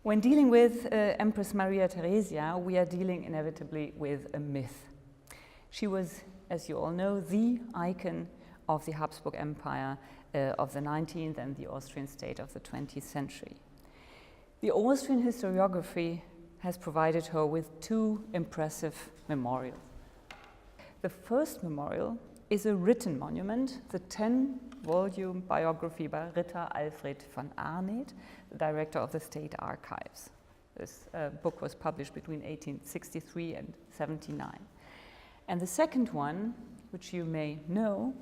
When dealing with Empress Maria Theresia, we are dealing inevitably with a myth. She was, as you all know, the icon of the Habsburg Empire of the 19th and the Austrian state of the 20th century. The Austrian historiography has provided her with two impressive memorials. The first memorial is a written monument, the 10-volume biography by Ritter Alfred von Arneth, the director of the State Archives. This book was published between 1863 and 79. And the second one, which you may know,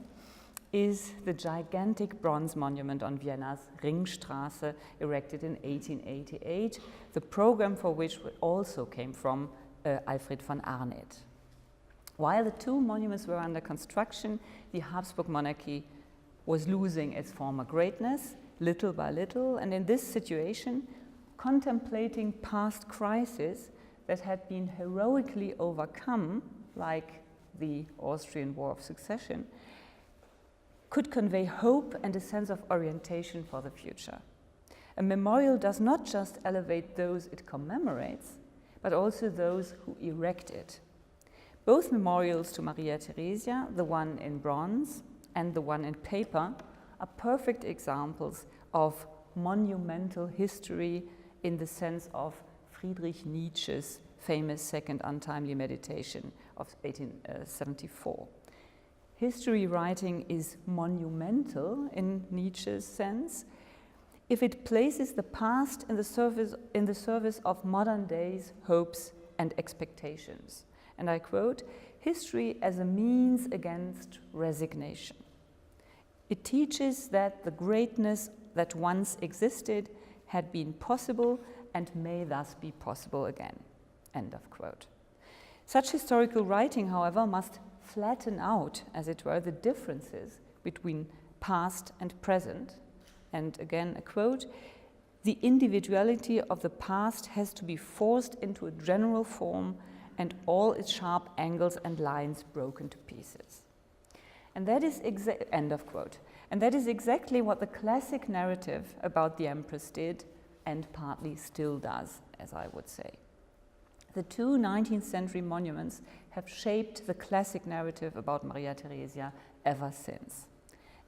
is the gigantic bronze monument on Vienna's Ringstraße, erected in 1888, the program for which also came from Alfred von Arneth. While the two monuments were under construction, the Habsburg monarchy was losing its former greatness, little by little, and in this situation, contemplating past crises that had been heroically overcome, like the Austrian War of Succession, could convey hope and a sense of orientation for the future. A memorial does not just elevate those it commemorates, but also those who erect it. Both memorials to Maria Theresia, the one in bronze and the one in paper, are perfect examples of monumental history in the sense of Friedrich Nietzsche's famous Second Untimely Meditation of 1874. History writing is monumental in Nietzsche's sense if it places the past in the service of modern day's hopes and expectations. And I quote, "History as a means against resignation. It teaches that the greatness that once existed had been possible and may thus be possible again." End of quote. Such historical writing, however, must flatten out, as it were, the differences between past and present. And again, a quote, "The individuality of the past has to be forced into a general form and all its sharp angles and lines broken to pieces." And that is end of quote. And that is exactly what the classic narrative about the Empress did, and partly still does, as I would say. The two 19th century monuments have shaped the classic narrative about Maria Theresia ever since.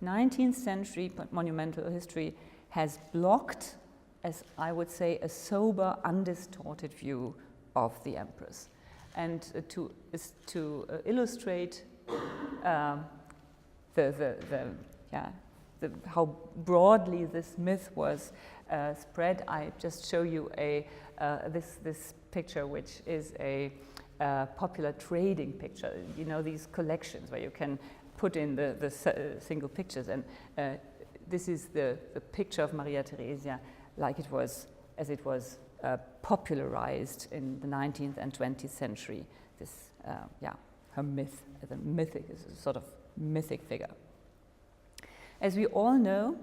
19th century monumental history has blocked, as I would say, a sober, undistorted view of the Empress. And to illustrate how broadly this myth was spread, I just show you this picture, which is a popular trading picture. You know, these collections where you can put in the single pictures, and this is the picture of Maria Theresia like it was, as it was popularized in the 19th and 20th century. This, her myth, the mythic, is a sort of mythic figure. As we all know,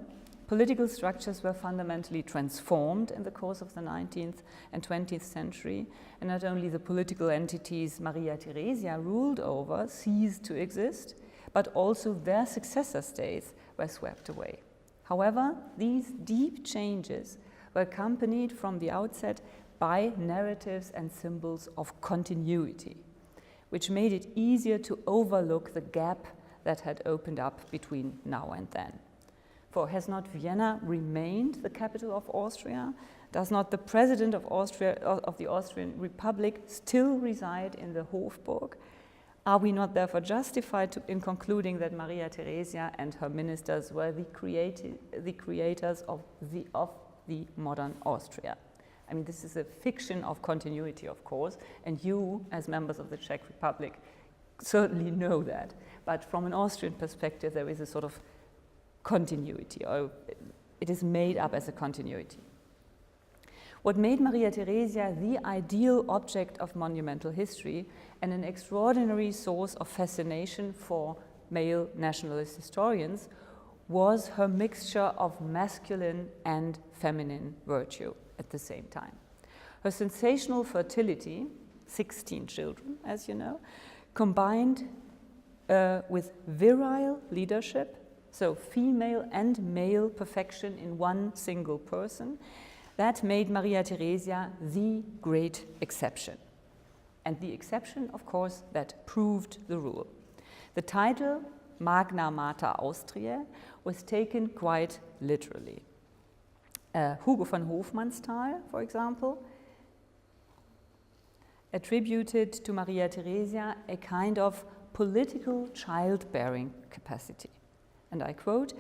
political structures were fundamentally transformed in the course of the 19th and 20th century, and not only the political entities Maria Theresia ruled over ceased to exist, but also their successor states were swept away. However, these deep changes were accompanied from the outset by narratives and symbols of continuity, which made it easier to overlook the gap that had opened up between now and then. For has not Vienna remained the capital of Austria? Does not the president of the Austrian Republic still reside in the Hofburg? Are we not therefore justified in concluding that Maria Theresia and her ministers were the creators of the modern Austria? I mean, this is a fiction of continuity, of course, and you, as members of the Czech Republic, certainly know that. But from an Austrian perspective, there is a sort of continuity, or it is made up as a continuity. What made Maria Theresia the ideal object of monumental history and an extraordinary source of fascination for male nationalist historians was her mixture of masculine and feminine virtue at the same time. Her sensational fertility, 16 children, as you know, combined with virile leadership, so female and male perfection in one single person, That made Maria Theresia the great exception. And the exception, of course, that proved the rule. The title, Magna Mater Austriae, was taken quite literally. Hugo von Hofmannsthal, for example, attributed to Maria Theresia a kind of political childbearing capacity. And I quote,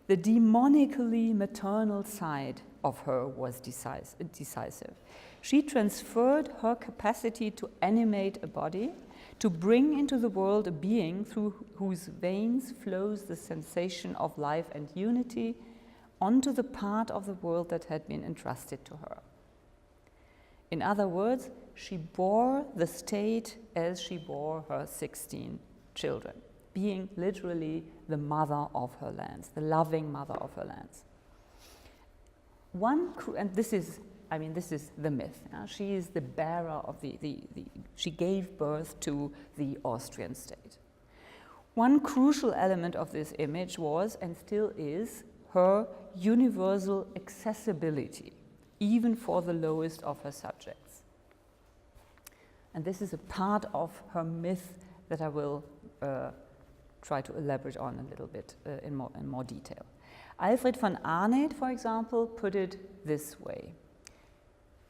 "The demonically maternal side of her was decisive. She transferred her capacity to animate a body, to bring into the world a being through whose veins flows the sensation of life and unity onto the part of the world that had been entrusted to her. In other words, she bore the state as she bore her 16 children, being literally the mother of her lands, the loving mother of her lands." And this is the myth. She is the bearer of she gave birth to the Austrian state. One crucial element of this image was, and still is, her universal accessibility, even for the lowest of her subjects. And this is a part of her myth that I will try to elaborate on a little bit in more detail. Alfred von Arnheid, for example, put it this way: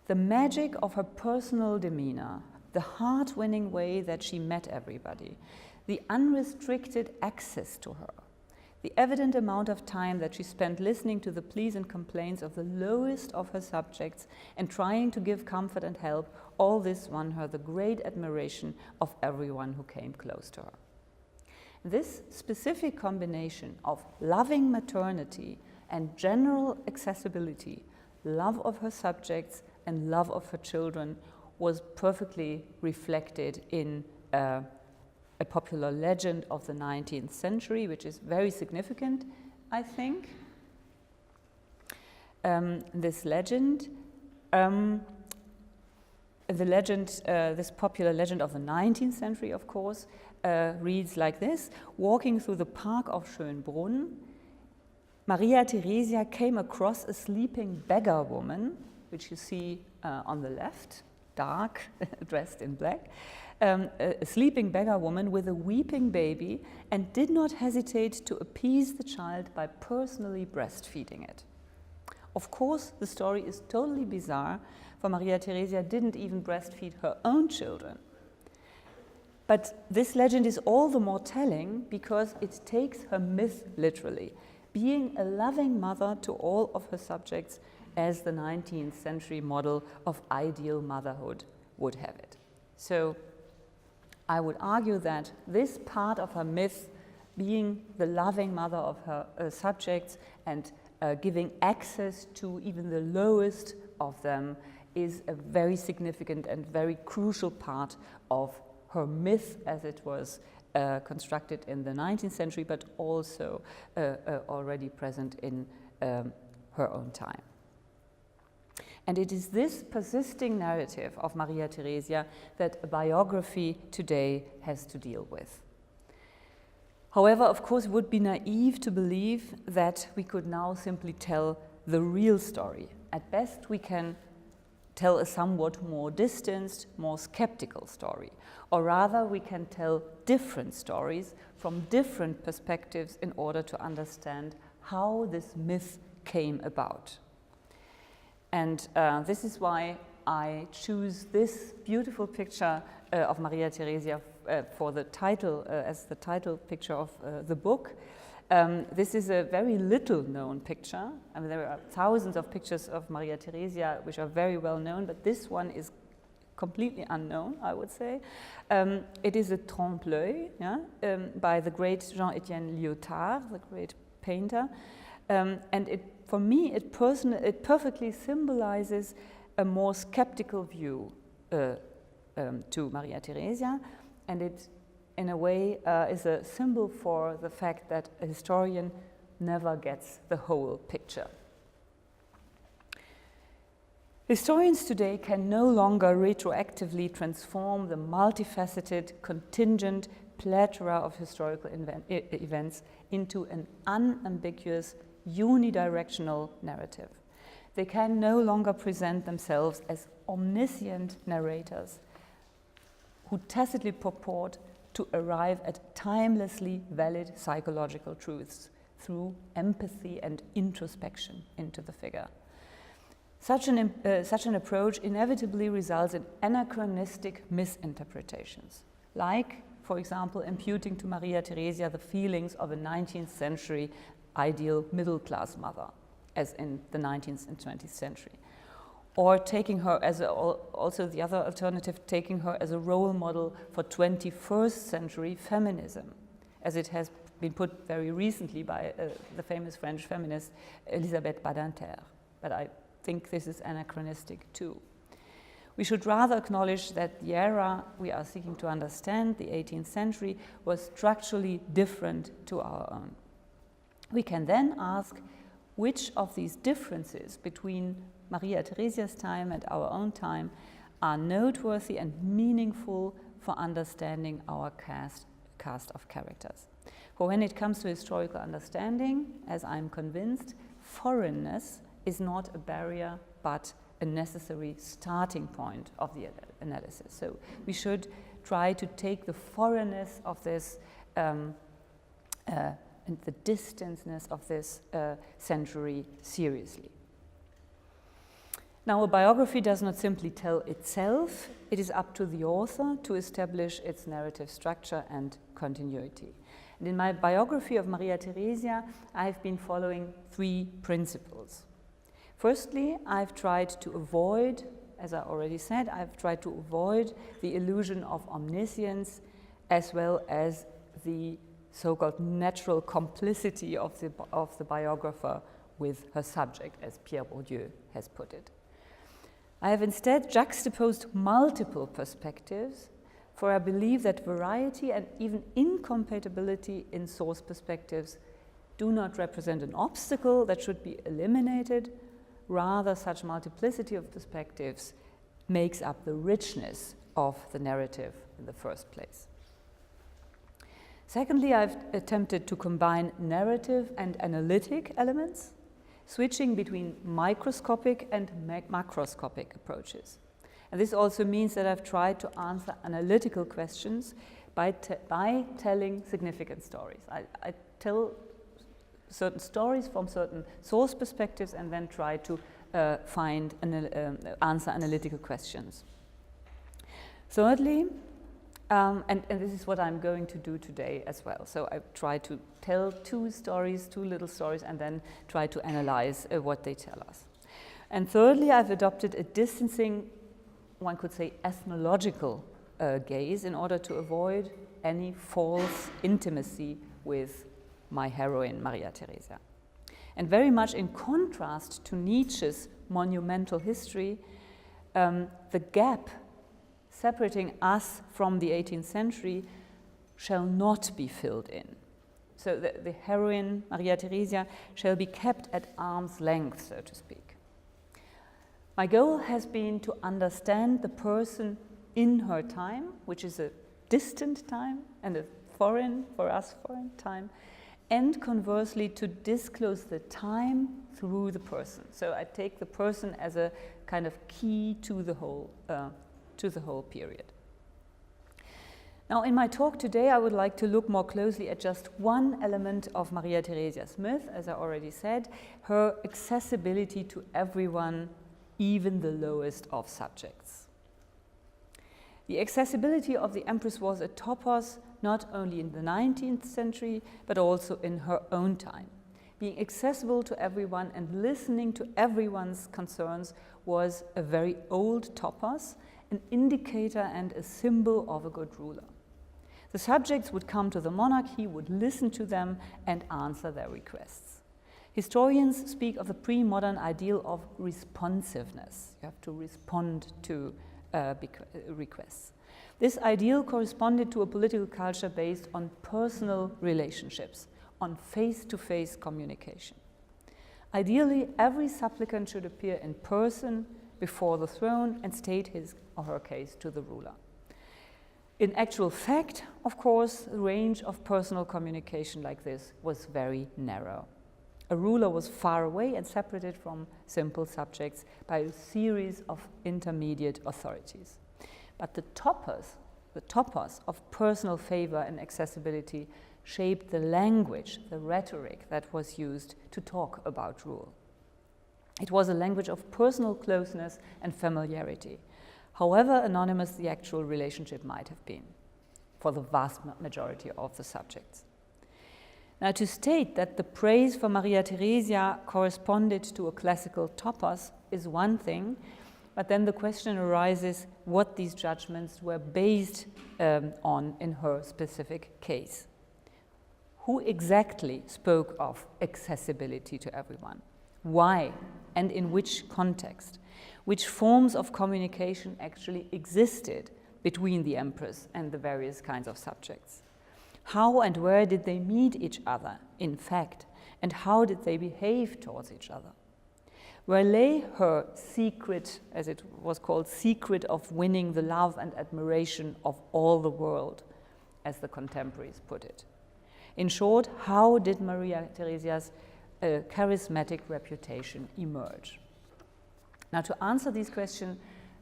"The magic of her personal demeanor, the heart-winning way that she met everybody, the unrestricted access to her, the evident amount of time that she spent listening to the pleas and complaints of the lowest of her subjects and trying to give comfort and help, all this won her the great admiration of everyone who came close to her." This specific combination of loving maternity and general accessibility, love of her subjects and love of her children, was perfectly reflected in a popular legend of the 19th century, which is very significant, I think. This legend, this popular legend of the 19th century, of course, reads like this: "Walking through the park of Schönbrunn, Maria Theresia came across a sleeping beggar woman," which you see on the left, dark, dressed in black, a sleeping beggar woman with a weeping baby, and did not hesitate to appease the child by personally breastfeeding it. Of course, the story is totally bizarre, for Maria Theresia didn't even breastfeed her own children. But this legend is all the more telling because it takes her myth literally, being a loving mother to all of her subjects, as the 19th century model of ideal motherhood would have it. So I would argue that this part of her myth, being the loving mother of her subjects and giving access to even the lowest of them, is a very significant and very crucial part of her myth as it was constructed in the 19th century, but also already present in her own time. And it is this persisting narrative of Maria Theresia that a biography today has to deal with. However, of course, it would be naive to believe that we could now simply tell the real story. At best, we can tell a somewhat more distanced, more skeptical story. Or rather, we can tell different stories from different perspectives in order to understand how this myth came about. And this is why I choose this beautiful picture of Maria Theresia for the title, as the title picture of the book. This is a very little known picture. I mean, there are thousands of pictures of Maria Theresia which are very well known, but this one is completely unknown, I would say. It is a trompe-l'œil, by the great Jean-Étienne Lyotard, the great painter. And for me, it perfectly symbolizes a more skeptical view to Maria Theresia, and it, in a way, is a symbol for the fact that a historian never gets the whole picture. Historians today can no longer retroactively transform the multifaceted, contingent plethora of historical events into an unambiguous, unidirectional narrative. They can no longer present themselves as omniscient narrators who tacitly purport to arrive at timelessly valid psychological truths through empathy and introspection into the figure. Such an approach inevitably results in anachronistic misinterpretations, like, for example, imputing to Maria Theresia the feelings of a 19th century ideal middle-class mother, as in the 19th and 20th century, or taking her as also the other alternative, taking her as a role model for 21st century feminism, as it has been put very recently by the famous French feminist Elisabeth Badinter. But I think this is anachronistic too. We should rather acknowledge that the era we are seeking to understand, the 18th century, was structurally different to our own. We can then ask which of these differences between Maria Theresia's time and our own time are noteworthy and meaningful for understanding our cast of characters. For when it comes to historical understanding, as I'm convinced, foreignness is not a barrier but a necessary starting point of the analysis. So we should try to take the foreignness of this and the distanceness of this century seriously. Now, a biography does not simply tell itself. It is up to the author to establish its narrative structure and continuity. And in my biography of Maria Theresia, I've been following 3 principles. Firstly, I've tried to avoid, as I already said, I've tried to avoid the illusion of omniscience as well as the so-called natural complicity of the biographer with her subject, as Pierre Bourdieu has put it. I have instead juxtaposed multiple perspectives, for I believe that variety and even incompatibility in source perspectives do not represent an obstacle that should be eliminated. Rather, such multiplicity of perspectives makes up the richness of the narrative in the first place. Secondly, I've attempted to combine narrative and analytic elements, switching between microscopic and macroscopic approaches. And this also means that I've tried to answer analytical questions by telling significant stories. I tell certain stories from certain source perspectives and then try to answer analytical questions. Thirdly, and this is what I'm going to do today as well. So I try to tell 2 little stories, and then try to analyze what they tell us. And thirdly, I've adopted a distancing, one could say, ethnological gaze in order to avoid any false intimacy with my heroine, Maria Theresia. And very much in contrast to Nietzsche's monumental history, the gap separating us from the 18th century shall not be filled in. So the heroine, Maria Theresia, shall be kept at arm's length, so to speak. My goal has been to understand the person in her time, which is a distant time and a foreign time, and conversely to disclose the time through the person. So I take the person as a kind of key to the whole period. Now, in my talk today, I would like to look more closely at just one element of Maria Theresia's myth, as I already said, her accessibility to everyone, even the lowest of subjects. The accessibility of the Empress was a topos not only in the 19th century, but also in her own time. Being accessible to everyone and listening to everyone's concerns was a very old topos, an indicator and a symbol of a good ruler. The subjects would come to the monarch, he would listen to them and answer their requests. Historians speak of the pre-modern ideal of responsiveness. You have to respond to requests. This ideal corresponded to a political culture based on personal relationships, on face-to-face communication. Ideally, every supplicant should appear in person before the throne and state his or her case to the ruler. In actual fact, of course, the range of personal communication like this was very narrow. A ruler was far away and separated from simple subjects by a series of intermediate authorities. But the topos of personal favor and accessibility shaped the language, the rhetoric that was used to talk about rule. It was a language of personal closeness and familiarity, however anonymous the actual relationship might have been for the vast majority of the subjects. Now, to state that the praise for Maria Theresia corresponded to a classical topos is one thing, but then the question arises what these judgments were based on in her specific case. Who exactly spoke of accessibility to everyone? Why and in which context? Which forms of communication actually existed between the empress and the various kinds of subjects? How and where did they meet each other, in fact, and how did they behave towards each other? Where lay her secret, as it was called, secret of winning the love and admiration of all the world, as the contemporaries put it? In short, how did Maria Theresia's charismatic reputation emerge? Now, to answer these questions,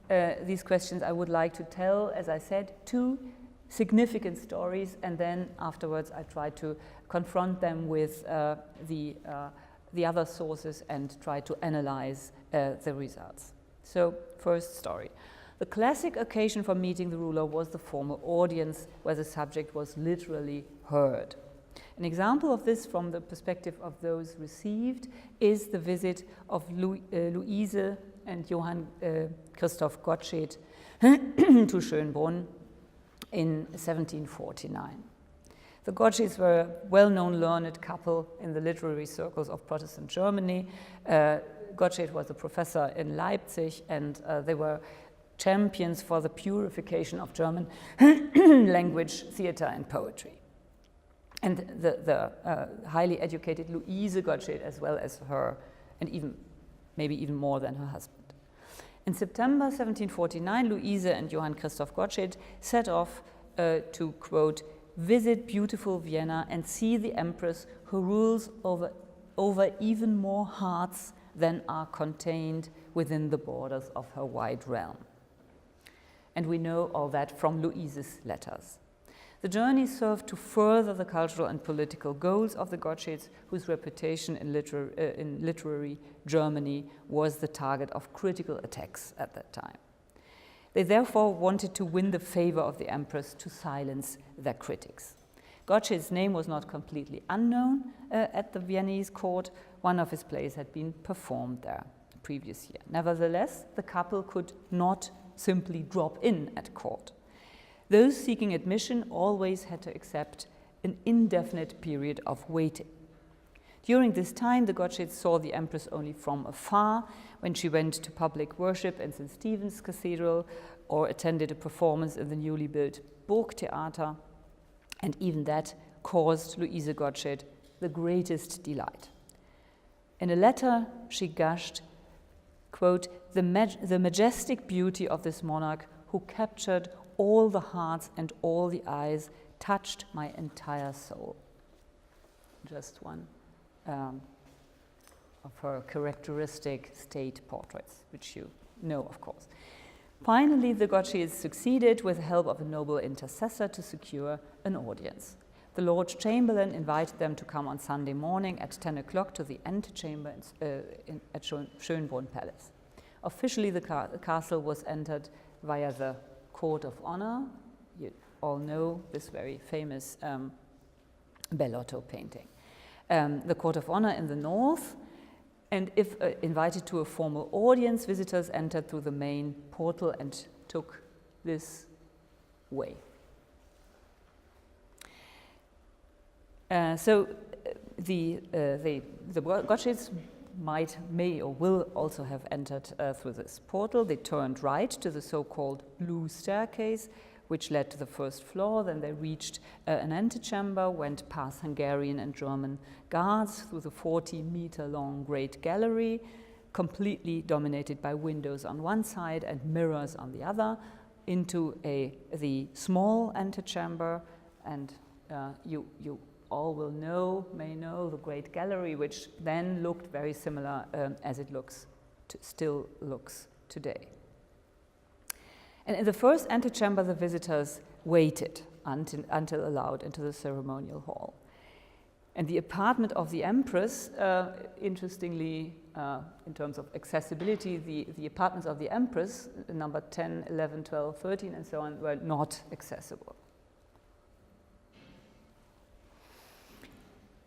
I would like to tell, as I said, two significant stories, and then afterwards I try to confront them with the other sources and try to analyze the results. So, first story. The classic occasion for meeting the ruler was the formal audience, where the subject was literally heard. An example of this from the perspective of those received is the visit of Luise and Johann Christoph Gottsched to Schönbrunn in 1749. The Gottscheds were a well-known learned couple in the literary circles of Protestant Germany. Gottsched was a professor in Leipzig, and they were champions for the purification of German language, theater, and poetry. And the highly educated Luise Gottsched, as well as her, and maybe even more than her husband. In September 1749, Luise and Johann Christoph Gottsched set off to, quote, visit beautiful Vienna and see the Empress who rules over even more hearts than are contained within the borders of her wide realm. And we know all that from Luise's letters. The journey served to further the cultural and political goals of the Gottscheds, whose reputation in literary Germany was the target of critical attacks at that time. They therefore wanted to win the favor of the Empress to silence their critics. Gottsched's name was not completely unknown at the Viennese court. One of his plays had been performed there the previous year. Nevertheless, the couple could not simply drop in at court. Those seeking admission always had to accept an indefinite period of waiting. During this time, the Gottscheds saw the Empress only from afar, when she went to public worship in St. Stephen's Cathedral or attended a performance in the newly built Burgtheater, and even that caused Luise Gottsched the greatest delight. In a letter, she gushed, quote, the majestic beauty of this monarch who captured all the hearts and all the eyes, touched my entire soul. Just one of her characteristic state portraits, which you know, of course. Finally, the Gottscheds succeeded, with the help of a noble intercessor, to secure an audience. The Lord Chamberlain invited them to come on Sunday morning at 10 o'clock to the antechamber at Schönbrunn Palace. Officially, the castle was entered via the Court of Honor. You all know this very famous Bellotto painting. The Court of Honor in the north, and if invited to a formal audience, visitors entered through the main portal and took this way. So the Gottscheds may or will also have entered through this portal. They turned right to the so-called blue staircase, which led to the first floor. Then they reached an antechamber, went past Hungarian and German guards through the 40-meter-long Great Gallery, completely dominated by windows on one side and mirrors on the other, into the small antechamber, and you all may know the Great Gallery, which then looked very similar as it still looks today. And in the first antechamber, the visitors waited until allowed into the ceremonial hall. And the apartment of the Empress, interestingly, in terms of accessibility, the apartments of the Empress, number 10, 11, 12, 13, and so on, were not accessible.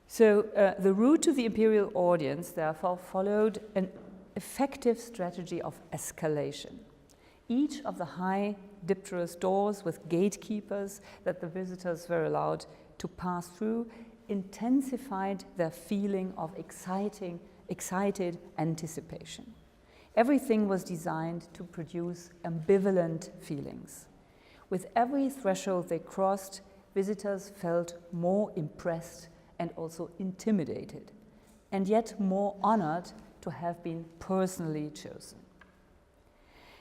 So the route to the imperial audience, therefore, followed an effective strategy of escalation. Each of the high dipterous doors with gatekeepers that the visitors were allowed to pass through intensified their feeling of excited anticipation. Everything was designed to produce ambivalent feelings. With every threshold they crossed, visitors felt more impressed and also intimidated, and yet more honored to have been personally chosen.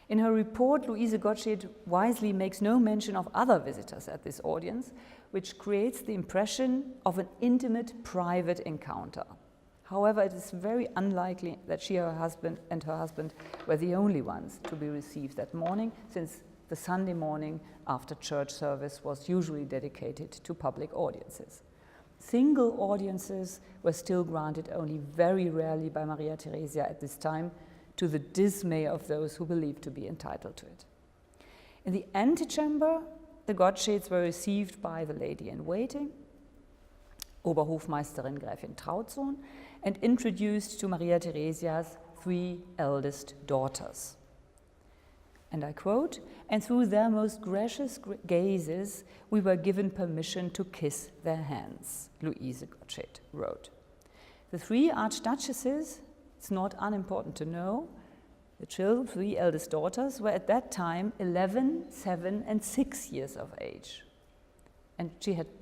In her report, Louise Gottsched wisely makes no mention of other visitors at this audience, which creates the impression of an intimate, private encounter. However, it is very unlikely that she and her husband were the only ones to be received that morning, since the Sunday morning after church service was usually dedicated to public audiences. Single audiences were still granted only very rarely by Maria Theresia at this time, to the dismay of those who believed to be entitled to it. In the antechamber, the Gottscheds were received by the lady-in-waiting, Oberhofmeisterin Gräfin Trautsohn, and introduced to Maria Theresia's 3 eldest daughters. And I quote, "And through their most gracious gazes, we were given permission to kiss their hands," Louise Gottsched wrote. The 3 archduchesses, it's not unimportant to know, the 3 eldest daughters were at that time 11, 7, and 6 years of age. And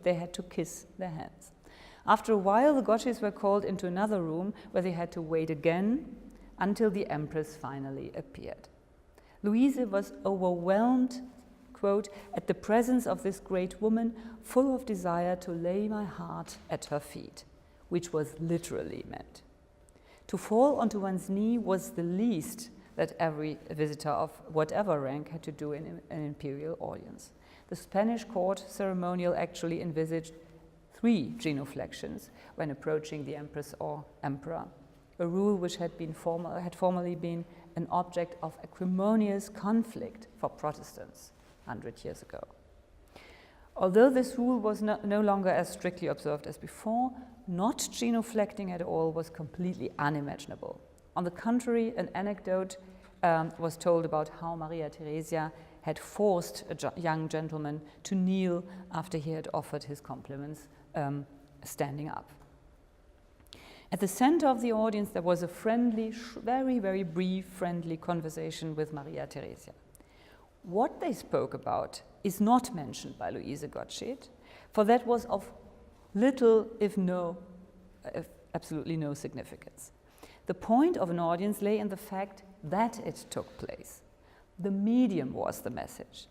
they had to kiss their hands. After a while, the Gottscheds were called into another room where they had to wait again until the Empress finally appeared. Louise was overwhelmed, quote, "at the presence of this great woman, full of desire to lay my heart at her feet," which was literally meant. To fall onto one's knee was the least that every visitor of whatever rank had to do in an imperial audience. The Spanish court ceremonial actually envisaged 3 genuflections when approaching the Empress or Emperor, a rule which had formerly been an object of acrimonious conflict for Protestants 100 years ago. Although this rule was no longer as strictly observed as before, not genuflecting at all was completely unimaginable. On the contrary, an anecdote was told about how Maria Theresia had forced a young gentleman to kneel after he had offered his compliments standing up. At the center of the audience, there was a friendly, very, very brief, friendly conversation with Maria Theresia. What they spoke about is not mentioned by Louise Gottsched, for that was of little, if absolutely no significance. The point of an audience lay in the fact that it took place. The medium was the message.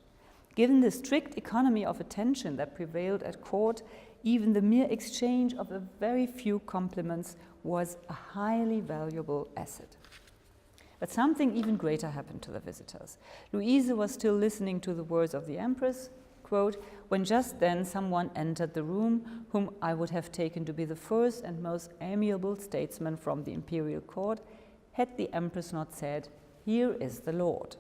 Given the strict economy of attention that prevailed at court, even the mere exchange of a very few compliments was a highly valuable asset. But something even greater happened to the visitors. Louise was still listening to the words of the Empress, quote, "when just then someone entered the room whom I would have taken to be the first and most amiable statesman from the imperial court, had the Empress not said, 'Here is the Lord.'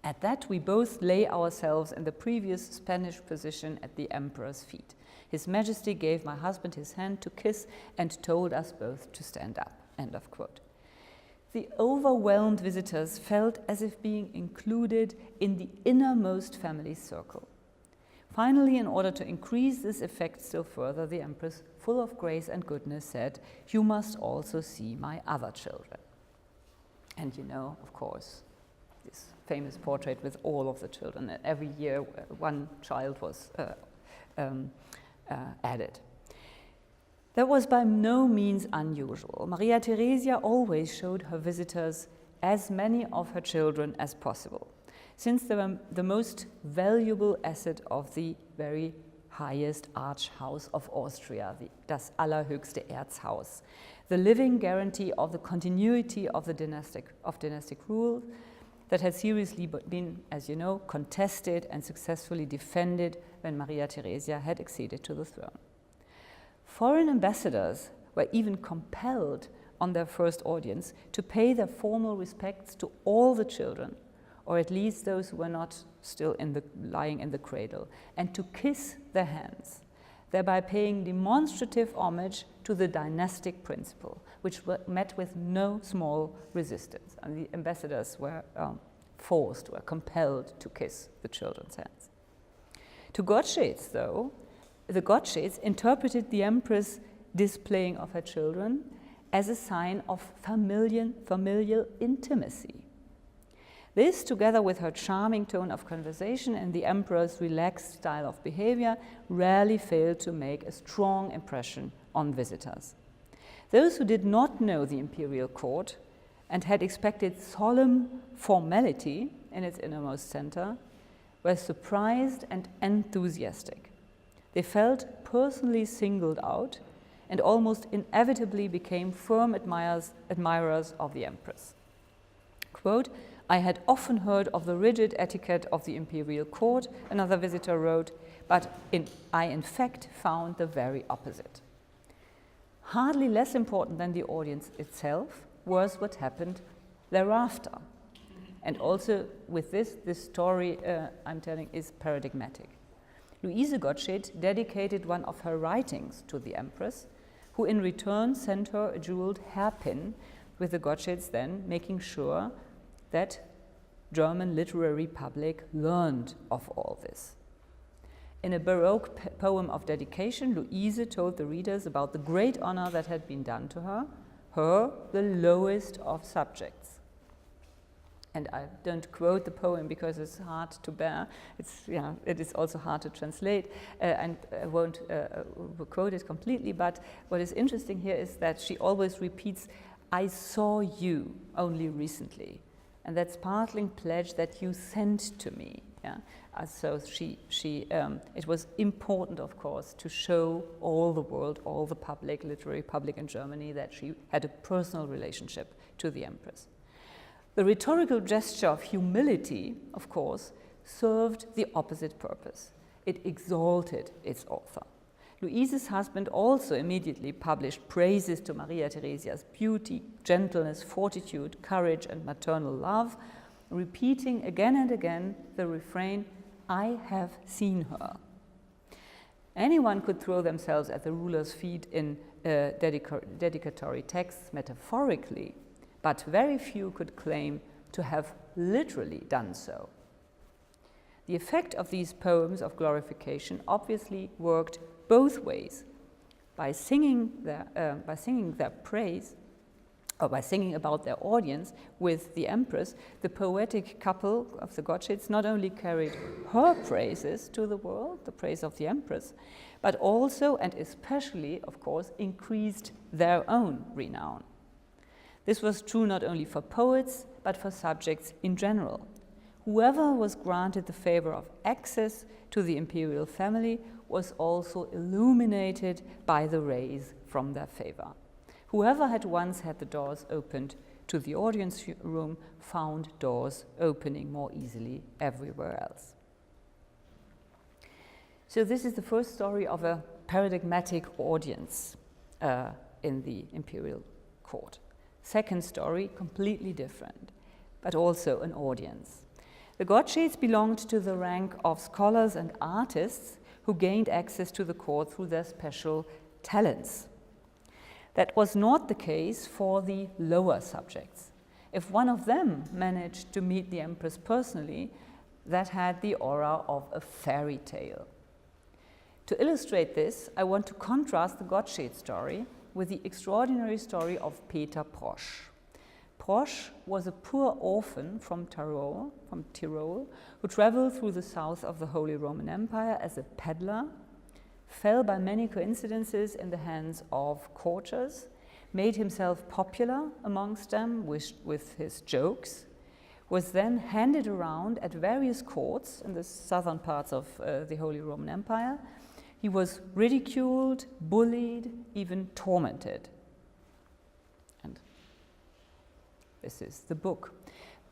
At that we both lay ourselves in the previous Spanish position at the Emperor's feet. His Majesty gave my husband his hand to kiss and told us both to stand up," end of quote. The overwhelmed visitors felt as if being included in the innermost family circle. Finally, in order to increase this effect still further, the Empress, full of grace and goodness, said, "You must also see my other children." And you know, of course, this famous portrait with all of the children. Every year, one child was added. That was by no means unusual. Maria Theresia always showed her visitors as many of her children as possible, since they were the most valuable asset of the very highest archhouse of Austria, das allerhöchste Erzhaus, the living guarantee of the continuity of the dynastic rule that had seriously been, as you know, contested and successfully defended when Maria Theresia had acceded to the throne. Foreign ambassadors were even compelled on their first audience to pay their formal respects to all the children, or at least those who were not still lying in the cradle, and to kiss their hands, thereby paying demonstrative homage to the dynastic principle, which met with no small resistance. And the ambassadors were compelled to kiss the children's hands. To Gottscheds, though, the Gottscheds interpreted the Empress displaying of her children as a sign of familial intimacy. This, together with her charming tone of conversation and the Emperor's relaxed style of behavior, rarely failed to make a strong impression on visitors. Those who did not know the imperial court and had expected solemn formality in its innermost center were surprised and enthusiastic. They felt personally singled out and almost inevitably became firm admirers of the Empress. Quote, "I had often heard of the rigid etiquette of the imperial court," another visitor wrote, "but I in fact found the very opposite." Hardly less important than the audience itself was what happened thereafter. And also with this story I'm telling is paradigmatic. Louise Gottsched dedicated one of her writings to the Empress, who in return sent her a jeweled hairpin, with the Gottscheds then making sure that German literary public learned of all this. In a Baroque poem of dedication, Louise told the readers about the great honor that had been done to her, the lowest of subjects. And I don't quote the poem because it's hard to bear. It is also hard to translate, and I won't quote it completely, but what is interesting here is that she always repeats, "I saw you only recently." And that sparkling pledge that you sent to me. Yeah? So it was important, of course, to show all the world, all the public, literary public in Germany, that she had a personal relationship to the Empress. The rhetorical gesture of humility, of course, served the opposite purpose. It exalted its author. Louise's husband also immediately published praises to Maria Theresia's beauty, gentleness, fortitude, courage, and maternal love, repeating again and again the refrain, "I have seen her." Anyone could throw themselves at the ruler's feet in dedicatory texts metaphorically, but very few could claim to have literally done so. The effect of these poems of glorification obviously worked both ways. By singing their praise, or by singing about their audience with the Empress, the poetic couple of the Gottscheds not only carried her praises to the world, the praise of the Empress, but also and especially, of course, increased their own renown. This was true not only for poets, but for subjects in general. Whoever was granted the favor of access to the imperial family was also illuminated by the rays from their favor. Whoever had once had the doors opened to the audience room found doors opening more easily everywhere else. So this is the first story of a paradigmatic audience in the imperial court. Second story, completely different, but also an audience. The Gottscheds belonged to the rank of scholars and artists who gained access to the court through their special talents. That was not the case for the lower subjects. If one of them managed to meet the Empress personally, that had the aura of a fairy tale. To illustrate this, I want to contrast the Gottsched story with the extraordinary story of Peter Prosch. Prosch was a poor orphan from Tyrol, who traveled through the south of the Holy Roman Empire as a peddler, fell by many coincidences in the hands of courtiers, made himself popular amongst them with his jokes, was then handed around at various courts in the southern parts of the Holy Roman Empire, He was ridiculed, bullied, even tormented. And this is the book.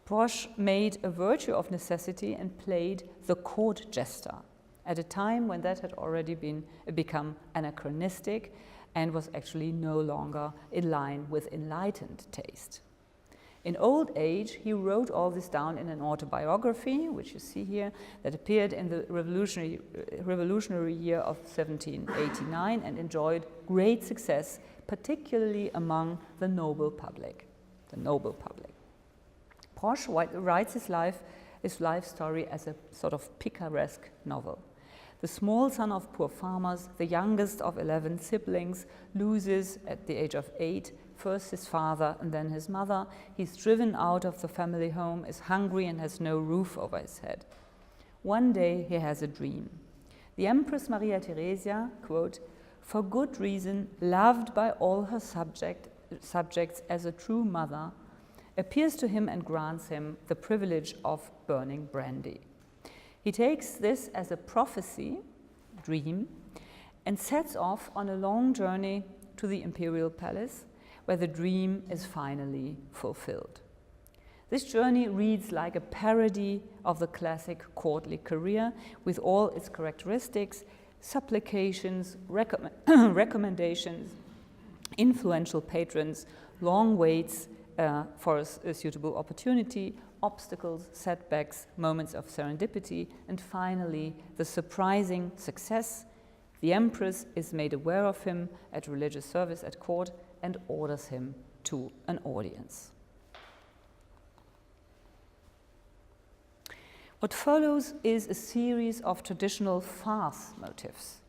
Brosch made a virtue of necessity and played the court jester at a time when that had already become anachronistic and was actually no longer in line with enlightened taste. In old age, he wrote all this down in an autobiography, which you see here, that appeared in the revolutionary year of 1789 and enjoyed great success, particularly among the noble public. Brosch writes his life story as a sort of picaresque novel. The small son of poor farmers, the youngest of 11 siblings, loses at the age of 8 first his father and then his mother. He's driven out of the family home, is hungry and has no roof over his head. One day he has a dream. The Empress Maria Theresia, quote, "for good reason, loved by all her subjects as a true mother, appears to him and grants him the privilege of burning brandy. He takes this as a prophecy, dream, and sets off on a long journey to the imperial palace, where the dream is finally fulfilled. This journey reads like a parody of the classic courtly career, with all its characteristics, supplications, recommendations, influential patrons, long waits for a suitable opportunity, obstacles, setbacks, moments of serendipity, and finally the surprising success. The Empress is made aware of him at religious service at court and orders him to an audience." What follows is a series of traditional farce motifs.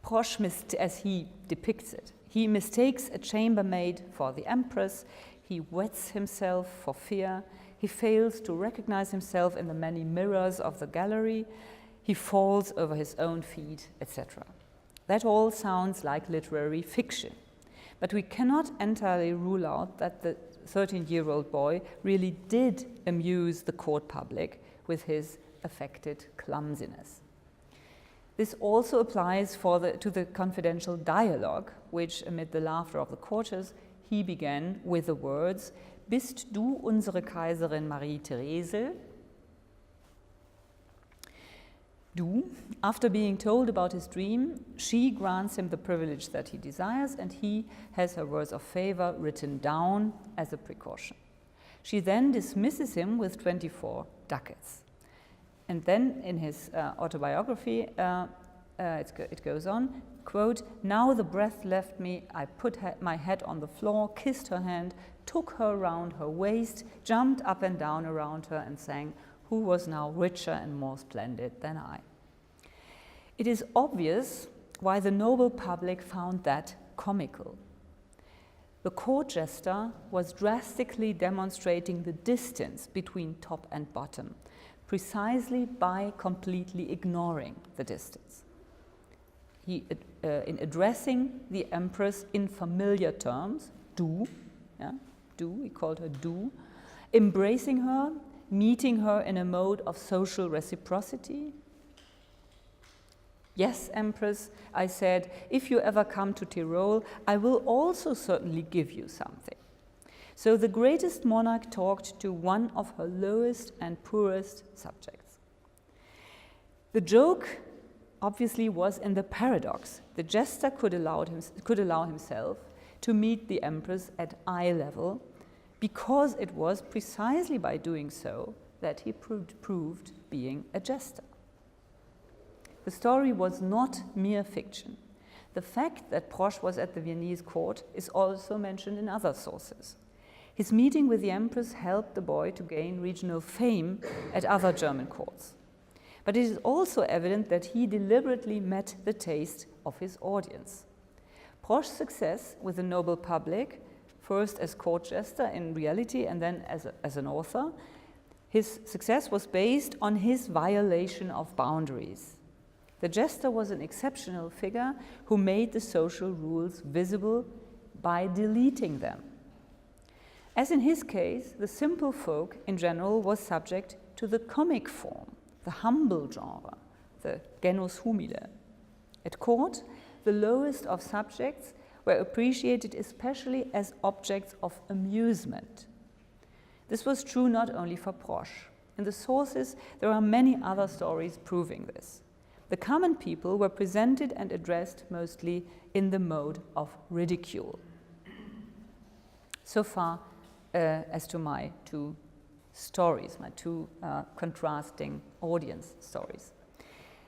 Brosch, as he depicts it, he mistakes a chambermaid for the Empress, he wets himself for fear, he fails to recognize himself in the many mirrors of the gallery, he falls over his own feet, etc. That all sounds like literary fiction, but we cannot entirely rule out that the 13-year-old boy really did amuse the court public with his affected clumsiness. This also applies to the confidential dialogue, which, amid the laughter of the courtiers, he began with the words, "Bist du unsere Kaiserin Maria Theresa?" Du, after being told about his dream, she grants him the privilege that he desires, and he has her words of favor written down as a precaution. She then dismisses him with 24 ducats. And then in his autobiography, it goes on, quote, "Now the breath left me, I put my head on the floor, kissed her hand, took her round her waist, jumped up and down around her and sang, 'Who was now richer and more splendid than I?'" It is obvious why the noble public found that comical. The court jester was drastically demonstrating the distance between top and bottom, precisely by completely ignoring the distance. In addressing the Empress in familiar terms, du, he called her du, embracing her, meeting her in a mode of social reciprocity. "Yes, Empress," I said, "if you ever come to Tyrol, I will also certainly give you something." So the greatest monarch talked to one of her lowest and poorest subjects. The joke obviously was in the paradox. The jester could allow himself to meet the Empress at eye level, because it was precisely by doing so that he proved being a jester. The story was not mere fiction. The fact that Brosch was at the Viennese court is also mentioned in other sources. His meeting with the Empress helped the boy to gain regional fame at other German courts. But it is also evident that he deliberately met the taste of his audience. Brosch's success with the noble public, first as court jester in reality and then as an author, his success was based on his violation of boundaries. The jester was an exceptional figure who made the social rules visible by deleting them. As in his case, the simple folk in general was subject to the comic form, the humble genre, the genus humile. At court, the lowest of subjects were appreciated especially as objects of amusement. This was true not only for Proche. In the sources, there are many other stories proving this. The common people were presented and addressed mostly in the mode of ridicule. So far as to my two stories, my two contrasting audience stories.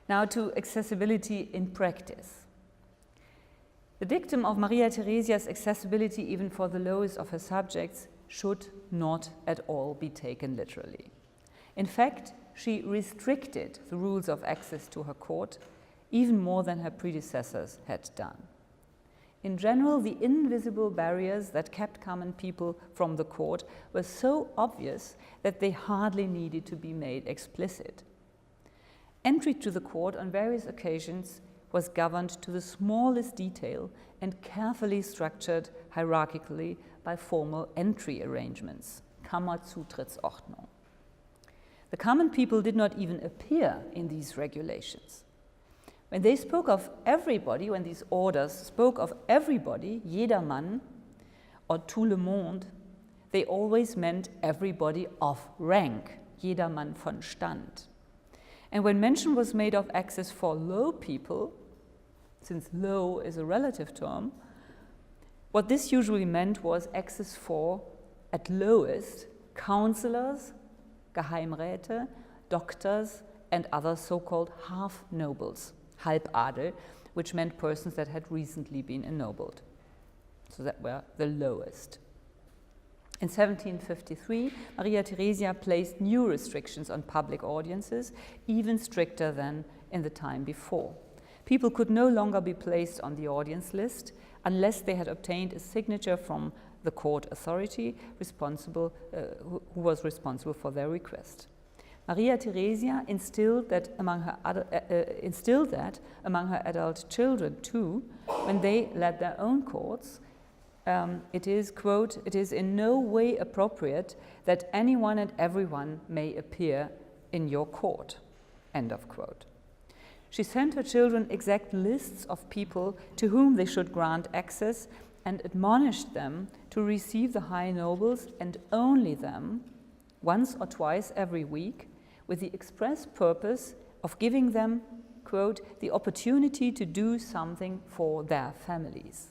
Now to accessibility in practice. The dictum of Maria Theresia's accessibility even for the lowest of her subjects should not at all be taken literally. In fact, she restricted the rules of access to her court even more than her predecessors had done. In general, the invisible barriers that kept common people from the court were so obvious that they hardly needed to be made explicit. Entry to the court on various occasions was governed to the smallest detail and carefully structured hierarchically by formal entry arrangements, Kammerzutrittsordnung. The common people did not even appear in these regulations. When they spoke of everybody, when these orders spoke of everybody, jedermann, or tout le monde, they always meant everybody of rank, jedermann von Stand. And when mention was made of access for low people, since low is a relative term, what this usually meant was access for, at lowest, counselors, Geheimräte, doctors, and other so-called half-nobles, Halbadel, which meant persons that had recently been ennobled. So that were the lowest. In 1753, Maria Theresia placed new restrictions on public audiences, even stricter than in the time before. People could no longer be placed on the audience list unless they had obtained a signature from the court authority who was responsible for their request. Maria Theresia instilled that among her adult children too, when they led their own courts. It is, quote, "It is in no way appropriate that anyone and everyone may appear in your court," end of quote. She sent her children exact lists of people to whom they should grant access and admonished them to receive the high nobles and only them once or twice every week with the express purpose of giving them, quote, "the opportunity to do something for their families."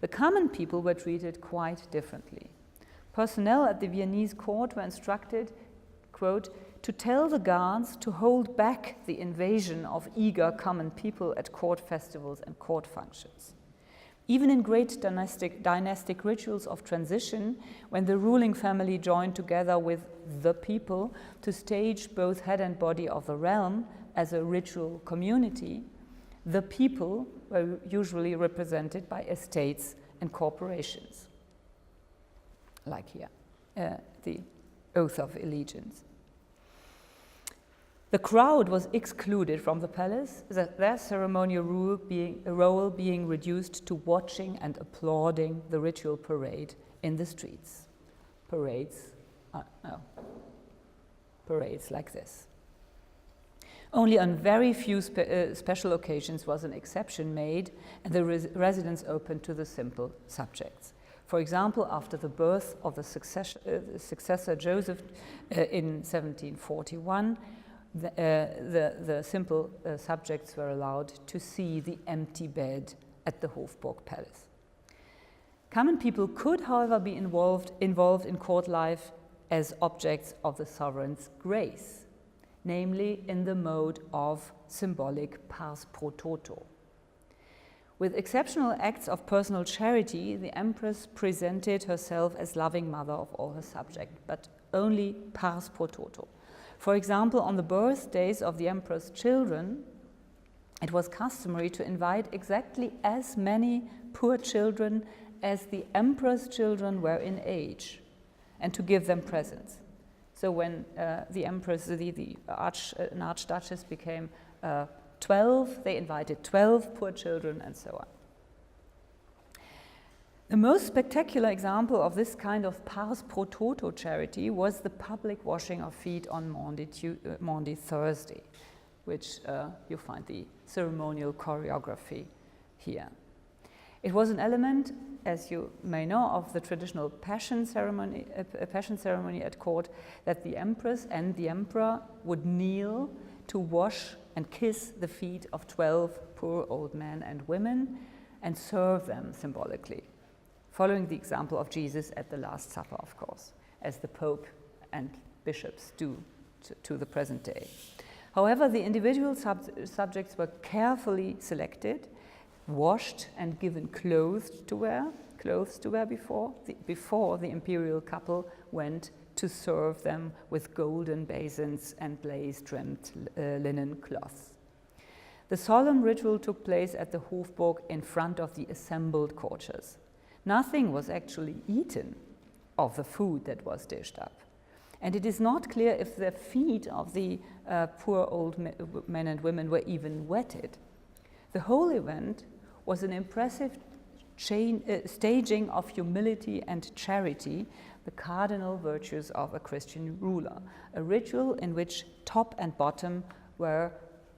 The common people were treated quite differently. Personnel at the Viennese court were instructed, quote, "to tell the guards to hold back the invasion of eager common people at court festivals and court functions." Even in great dynastic rituals of transition, when the ruling family joined together with the people to stage both head and body of the realm as a ritual community, the people were usually represented by estates and corporations, like here, the oath of allegiance. The crowd was excluded from the palace, their ceremonial role being reduced to watching and applauding the ritual parade in the streets. Parades like this. Only on very few special occasions was an exception made and the residence opened to the simple subjects. For example, after the birth of the successor Joseph in 1741, the simple subjects were allowed to see the empty bed at the Hofburg Palace. Common people could, however, be involved in court life as objects of the sovereign's grace, namely in the mode of symbolic pars pro toto. With exceptional acts of personal charity, the Empress presented herself as loving mother of all her subjects, but only pars pro toto. For example, on the birthdays of the Emperor's children, it was customary to invite exactly as many poor children as the Emperor's children were in age, and to give them presents. So when the Empress, an Archduchess became 12, they invited 12 poor children and so on. The most spectacular example of this kind of pars pro toto charity was the public washing of feet on Maundy Thursday, which you find the ceremonial choreography here. It was an element, as you may know, of the traditional passion ceremony at court, that the empress and the emperor would kneel to wash and kiss the feet of 12 poor old men and women and serve them symbolically, following the example of Jesus at the Last Supper, of course, as the Pope and bishops do to the present day. However, the individual subjects were carefully selected, washed and given clothes to wear before the imperial couple went to serve them with golden basins and blaze-trimmed linen cloths. The solemn ritual took place at the Hofburg in front of the assembled courtiers. Nothing was actually eaten of the food that was dished up. And it is not clear if the feet of the poor old men and women were even wetted. The whole event was an impressive staging of humility and charity, the cardinal virtues of a Christian ruler, a ritual in which top and bottom were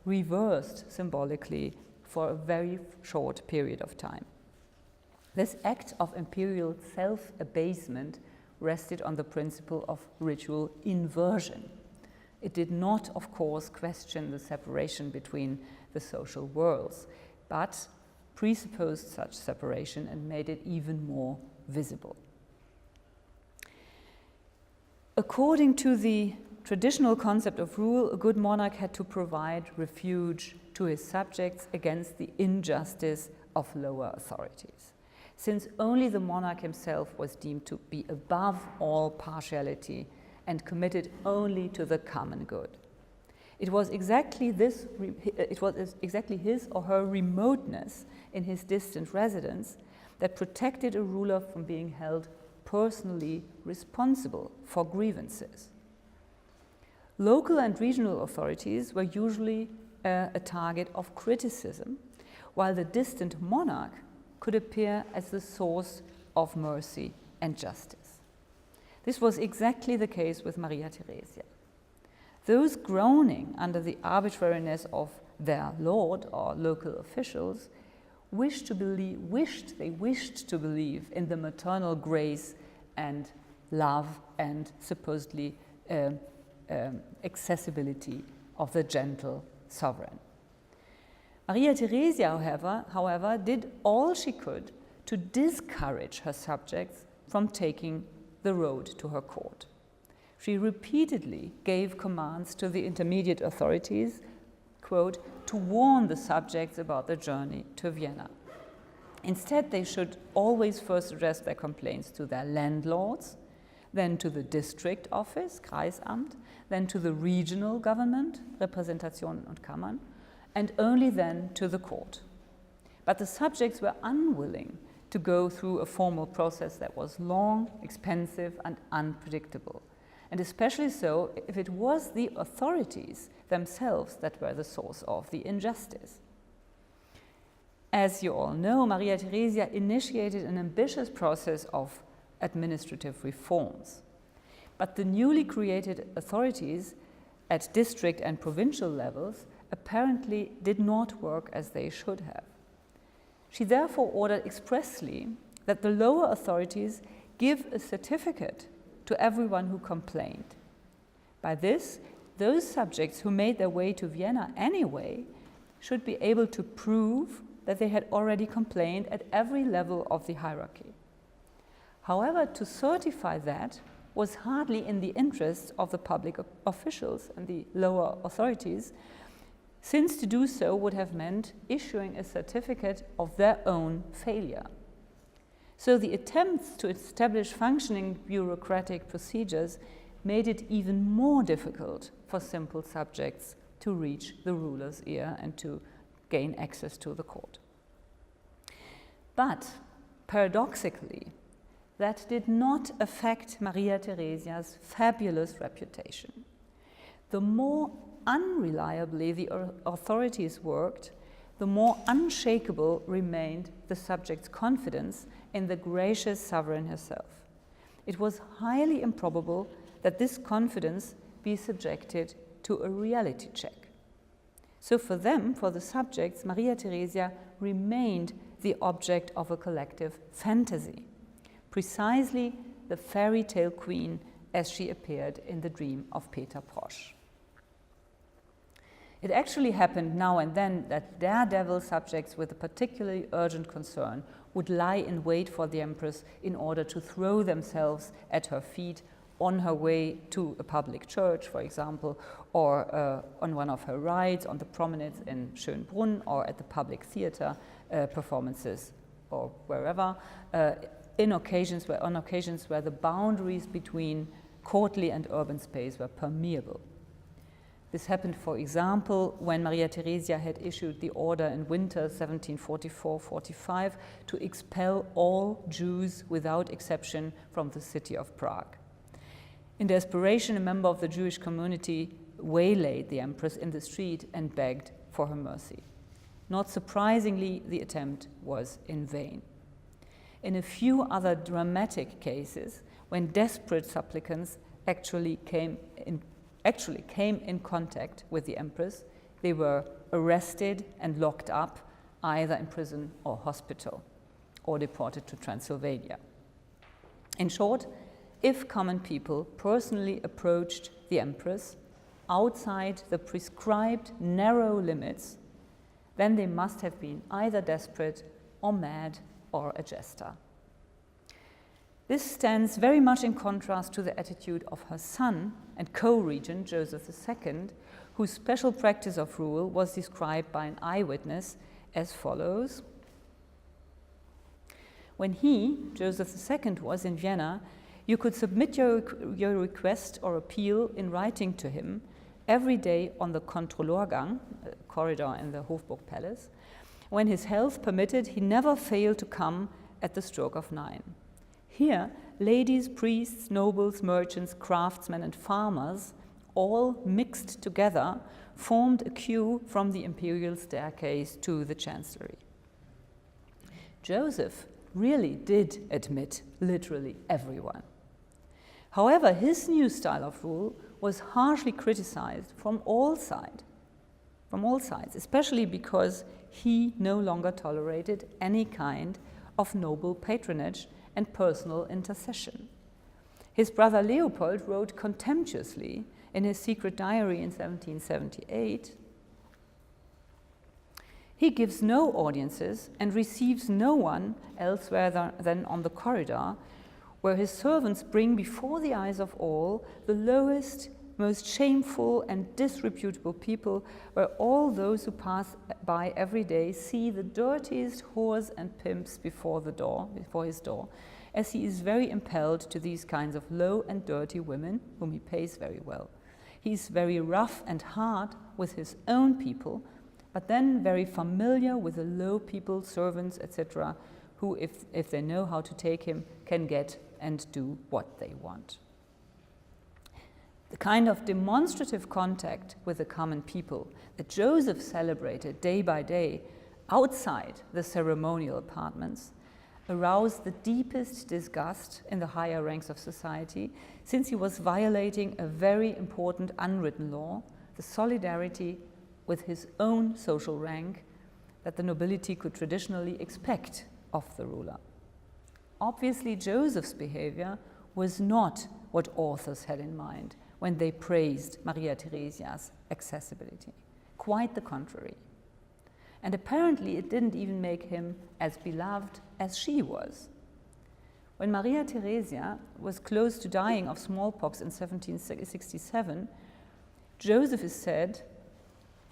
reversed symbolically for a very short period of time. This act of imperial self-abasement rested on the principle of ritual inversion. It did not, of course, question the separation between the social worlds, but presupposed such separation and made it even more visible. According to the traditional concept of rule, a good monarch had to provide refuge to his subjects against the injustice of lower authorities, since only the monarch himself was deemed to be above all partiality and committed only to the common good. It was exactly his or her remoteness in his distant residence that protected a ruler from being held personally responsible for grievances. Local and regional authorities were usually a target of criticism, while the distant monarch could appear as the source of mercy and justice. This was exactly the case with Maria Theresia. Those groaning under the arbitrariness of their lord or local officials wished to believe in the maternal grace and love and supposedly accessibility of the gentle sovereign. Maria Theresia, however, did all she could to discourage her subjects from taking the road to her court. She repeatedly gave commands to the intermediate authorities, quote, to warn the subjects about the journey to Vienna. Instead, they should always first address their complaints to their landlords, then to the district office, Kreisamt, then to the regional government, Repräsentationen und Kammern, and only then to the court. But the subjects were unwilling to go through a formal process that was long, expensive, and unpredictable, and especially so if it was the authorities themselves that were the source of the injustice. As you all know, Maria Theresia initiated an ambitious process of administrative reforms. But the newly created authorities at district and provincial levels apparently did not work as they should have. She therefore ordered expressly that the lower authorities give a certificate to everyone who complained. By this, those subjects who made their way to Vienna anyway should be able to prove that they had already complained at every level of the hierarchy. However, to certify that was hardly in the interests of the public officials and the lower authorities, since to do so would have meant issuing a certificate of their own failure. So the attempts to establish functioning bureaucratic procedures made it even more difficult for simple subjects to reach the ruler's ear and to gain access to the court. But paradoxically, that did not affect Maria Theresia's fabulous reputation. The more unreliably the authorities worked, the more unshakable remained the subject's confidence in the gracious sovereign herself. It was highly improbable that this confidence be subjected to a reality check. So for them, for the subjects, Maria Theresia remained the object of a collective fantasy, precisely the fairy tale queen as she appeared in the dream of Peter Prosch. It actually happened now and then that daredevil subjects with a particularly urgent concern would lie in wait for the Empress in order to throw themselves at her feet on her way to a public church, for example, or on one of her rides on the promenades in Schönbrunn, or at the public theater performances, or wherever, on occasions where the boundaries between courtly and urban space were permeable. This happened, for example, when Maria Theresia had issued the order in winter 1744-45 to expel all Jews without exception from the city of Prague. In desperation, a member of the Jewish community waylaid the Empress in the street and begged for her mercy. Not surprisingly, the attempt was in vain. In a few other dramatic cases, when desperate supplicants actually came in contact with the Empress, they were arrested and locked up, either in prison or hospital, or deported to Transylvania. In short, if common people personally approached the Empress outside the prescribed narrow limits, then they must have been either desperate or mad or a jester. This stands very much in contrast to the attitude of her son and co-regent, Joseph II, whose special practice of rule was described by an eyewitness as follows. When he, Joseph II, was in Vienna, you could submit your request or appeal in writing to him every day on the Kontrollorgang, corridor in the Hofburg Palace. When his health permitted, he never failed to come at the stroke of 9. Here, ladies, priests, nobles, merchants, craftsmen, and farmers, all mixed together, formed a queue from the imperial staircase to the chancellery. Joseph really did admit literally everyone. However, his new style of rule was harshly criticized from all sides, especially because he no longer tolerated any kind of noble patronage and personal intercession. His brother Leopold wrote contemptuously in his secret diary in 1778, "He gives no audiences and receives no one elsewhere than on the corridor, where his servants bring before the eyes of all the lowest, most shameful and disreputable people, where all those who pass by every day see the dirtiest whores and pimps before his door, as he is very impelled to these kinds of low and dirty women, whom he pays very well. He is very rough and hard with his own people, but then very familiar with the low people, servants, etc., who, if they know how to take him, can get and do what they want." The kind of demonstrative contact with the common people that Joseph celebrated day by day outside the ceremonial apartments aroused the deepest disgust in the higher ranks of society, since he was violating a very important unwritten law, the solidarity with his own social rank that the nobility could traditionally expect of the ruler. Obviously, Joseph's behavior was not what authors had in mind when they praised Maria Theresia's accessibility. Quite the contrary. And apparently it didn't even make him as beloved as she was. When Maria Theresia was close to dying of smallpox in 1767, Joseph is said,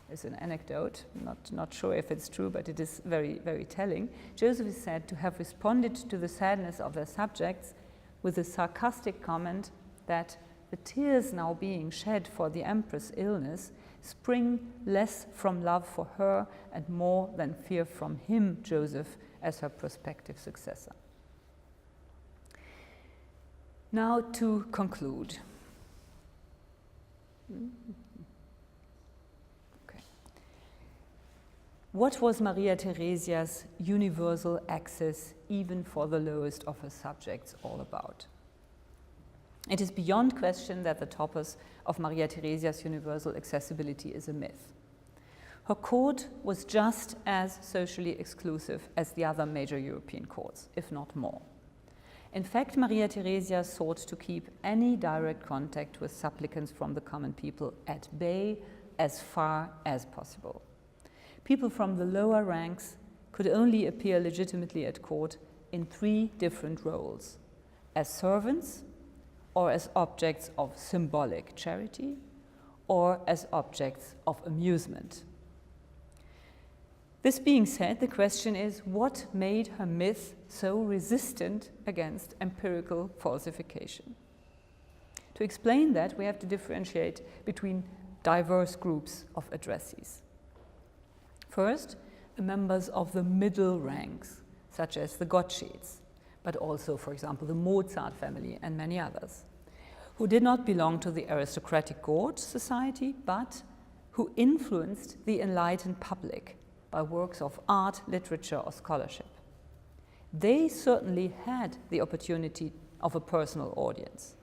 as an anecdote, not sure if it's true, but it is very, very telling, Joseph is said to have responded to the sadness of their subjects with a sarcastic comment that the tears now being shed for the Empress' illness spring less from love for her and more than fear from him, Joseph, as her prospective successor. Now to conclude. What was Maria Theresia's universal access, even for the lowest of her subjects, all about? It is beyond question that the topos of Maria Theresia's universal accessibility is a myth. Her court was just as socially exclusive as the other major European courts, if not more. In fact, Maria Theresia sought to keep any direct contact with supplicants from the common people at bay as far as possible. People from the lower ranks could only appear legitimately at court in 3 different roles: as servants, or as objects of symbolic charity, or as objects of amusement. This being said, the question is, what made her myth so resistant against empirical falsification? To explain that, we have to differentiate between diverse groups of addressees. First, the members of the middle ranks, such as the Gottscheds, but also, for example, the Mozart family and many others, who did not belong to the aristocratic court society, but who influenced the enlightened public by works of art, literature, or scholarship. They certainly had the opportunity of a personal audience.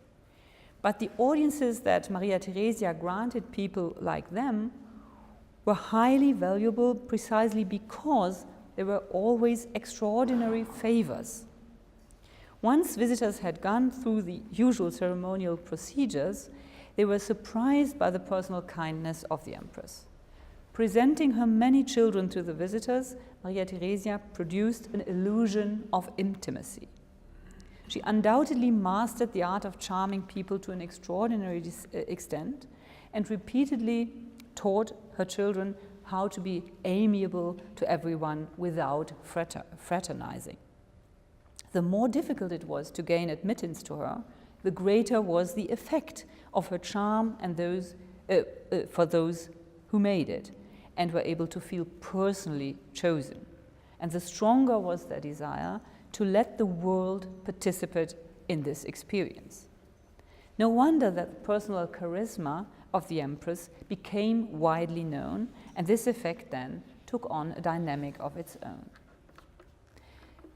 But the audiences that Maria Theresia granted people like them were highly valuable precisely because they were always extraordinary favors. Once visitors had gone through the usual ceremonial procedures, they were surprised by the personal kindness of the Empress. Presenting her many children to the visitors, Maria Theresia produced an illusion of intimacy. She undoubtedly mastered the art of charming people to an extraordinary extent and repeatedly taught her children how to be amiable to everyone without fraternizing. The more difficult it was to gain admittance to her, the greater was the effect of her charm and for those who made it and were able to feel personally chosen. And the stronger was their desire to let the world participate in this experience. No wonder that the personal charisma of the Empress became widely known, and this effect then took on a dynamic of its own.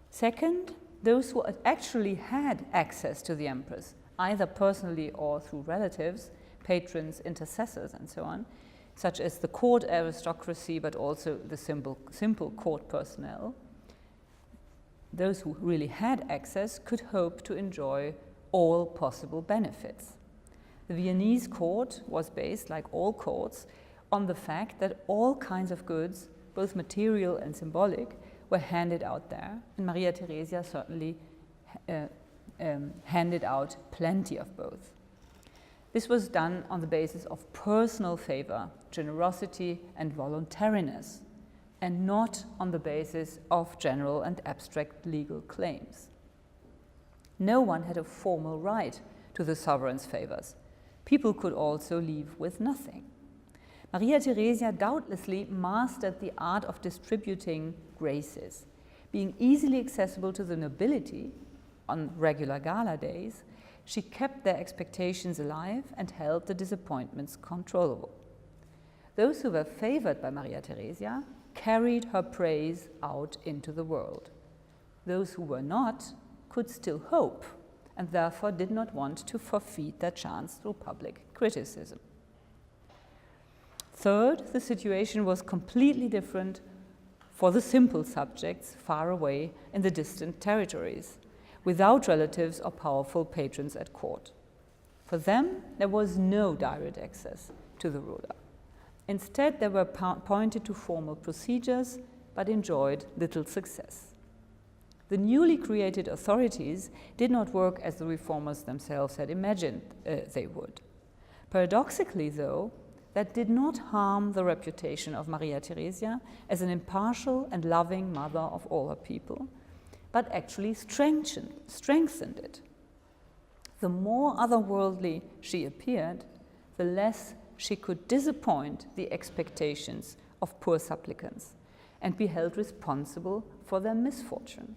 Second, those who actually had access to the Empress, either personally or through relatives, patrons, intercessors, and so on, such as the court aristocracy, but also the simple court personnel, those who really had access could hope to enjoy all possible benefits. The Viennese court was based, like all courts, on the fact that all kinds of goods, both material and symbolic, were handed out there, and Maria Theresia certainly handed out plenty of both. This was done on the basis of personal favor, generosity, and voluntariness, and not on the basis of general and abstract legal claims. No one had a formal right to the sovereign's favors. People could also leave with nothing. Maria Theresia doubtlessly mastered the art of distributing graces. Being easily accessible to the nobility on regular gala days, she kept their expectations alive and held the disappointments controllable. Those who were favored by Maria Theresia carried her praise out into the world. Those who were not could still hope, and therefore did not want to forfeit their chance through public criticism. Third, the situation was completely different for the simple subjects far away in the distant territories, without relatives or powerful patrons at court. For them, there was no direct access to the ruler. Instead, they were pointed to formal procedures, but enjoyed little success. The newly created authorities did not work as the reformers themselves had imagined they would. Paradoxically, though, that did not harm the reputation of Maria Theresia as an impartial and loving mother of all her people, but actually strengthened it. The more otherworldly she appeared, the less she could disappoint the expectations of poor supplicants and be held responsible for their misfortune.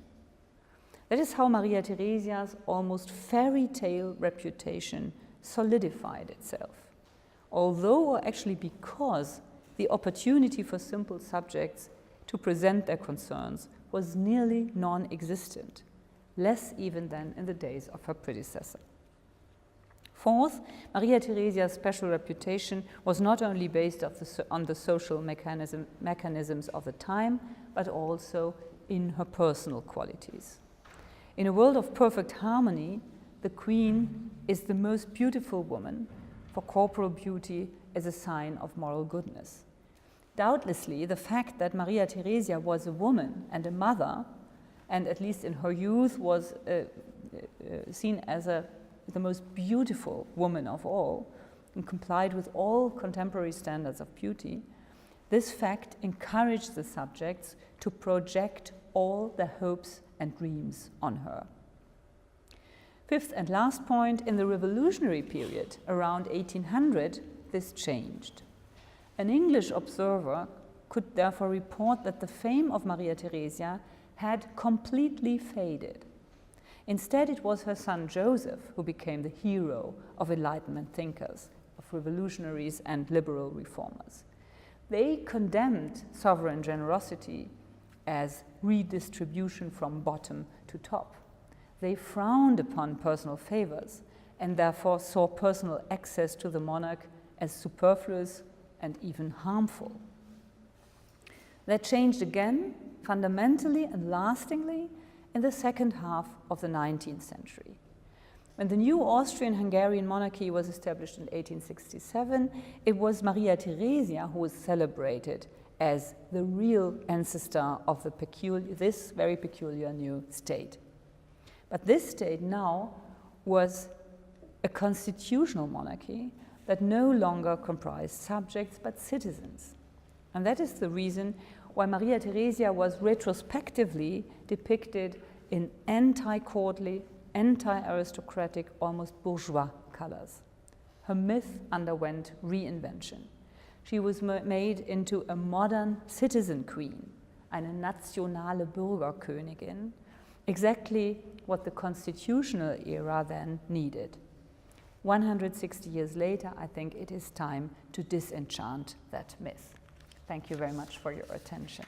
That is how Maria Theresia's almost fairy tale reputation solidified itself, although or actually because the opportunity for simple subjects to present their concerns was nearly non-existent, less even than in the days of her predecessor. Fourth, Maria Theresia's special reputation was not only based on the social mechanisms of the time, but also in her personal qualities. In a world of perfect harmony, the queen is the most beautiful woman, for corporal beauty is a sign of moral goodness. Doubtlessly, the fact that Maria Theresia was a woman and a mother, and at least in her youth was seen as the most beautiful woman of all, and complied with all contemporary standards of beauty, this fact encouraged the subjects to project all their hopes and dreams on her. Fifth and last point, in the revolutionary period, around 1800, this changed. An English observer could therefore report that the fame of Maria Theresia had completely faded. Instead, it was her son Joseph who became the hero of Enlightenment thinkers, of revolutionaries and liberal reformers. They condemned sovereign generosity as redistribution from bottom to top. They frowned upon personal favors and therefore saw personal access to the monarch as superfluous and even harmful. That changed again, fundamentally and lastingly, in the second half of the 19th century. When the new Austrian-Hungarian monarchy was established in 1867, it was Maria Theresia who was celebrated as the real ancestor of this very peculiar new state. But this state now was a constitutional monarchy that no longer comprised subjects but citizens. And that is the reason why Maria Theresia was retrospectively depicted in anti-courtly, anti-aristocratic, almost bourgeois colors. Her myth underwent reinvention. She was made into a modern citizen queen, eine nationale Bürgerkönigin, exactly what the constitutional era then needed. 160 years later, I think it is time to disenchant that myth. Thank you very much for your attention.